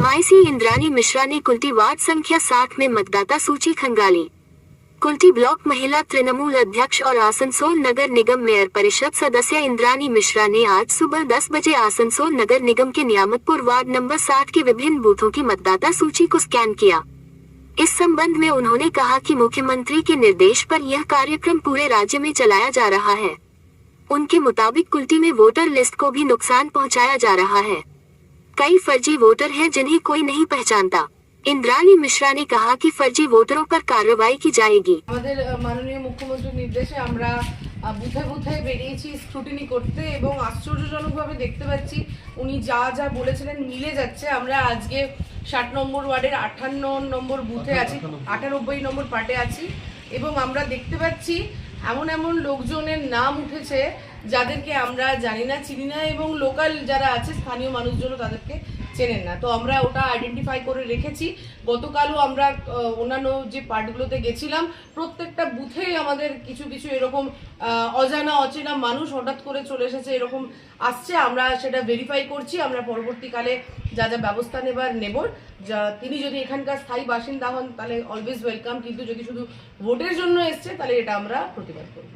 निवासी इंद्रानी मिश्रा ने कुल्टी वार्ड संख्या 60 में मतदाता सूची खंगाली। कुल्टी ब्लॉक महिला तृणमूल अध्यक्ष और आसनसोल नगर निगम मेयर परिषद सदस्य इंद्रानी मिश्रा ने आज सुबह 10 बजे आसनसोल नगर निगम के नियामतपुर वार्ड नंबर 60 के विभिन्न बूथों की मतदाता सूची को स्कैन किया। इस संबंध में उन्होंने कहा कि मुख्यमंत्री के निर्देश पर यह कार्यक्रम पूरे राज्य में चलाया जा रहा है। उनके मुताबिक कुल्टी में वोटर लिस्ट को भी नुकसान पहुंचाया जा रहा है। कई फर्जी वोटर हैं जिन्हें कोई नहीं पहचानता। इंद्रानी मिश्रा ने कहा कि फर्जी वोटरों पर कार्रवाई की जाएगी। माननीय मुख्यमंत्री निर्देशे আমরা বুথে বুথে বেরিয়েছি স্ক্রুটিনি করতে এবং আশ্চর্যজনকভাবে দেখতে পাচ্ছি উনি যা যা বলেছিলেন মিলে যাচ্ছে। আমরা আজকে 60 নম্বর ওয়ার্ডের 58 নম্বর বুথে আছি, 98 নম্বর পার্টে আছি এবং আমরা দেখতে পাচ্ছি এমন এমন লোকজনের নাম উঠেছে যাদেরকে আমরা জানি না, চিনি না এবং লোকাল যারা আছে স্থানীয় মানুষজন তাদেরকে চেনেন না। তো আমরা ওটা আইডেন্টিফাই করে রেখেছি। গতকালও আমরা অন্যান্য যে পার্টগুলোতে গেছিলাম, প্রত্যেকটা বুথেই আমাদের কিছু কিছু এরকম অজানা অচেনা মানুষ হঠাৎ করে চলে এসেছে, এরকম আসছে। আমরা সেটা ভেরিফাই করছি। আমরা পরবর্তীকালে যা যা ব্যবস্থা নেব, তিনি যদি এখানকার স্থায়ী বাসিন্দা হন তাহলে অলওয়েজ ওয়েলকাম, কিন্তু যদি শুধু ভোটের জন্য এসছে তাহলে এটা আমরা প্রতিবাদ করব।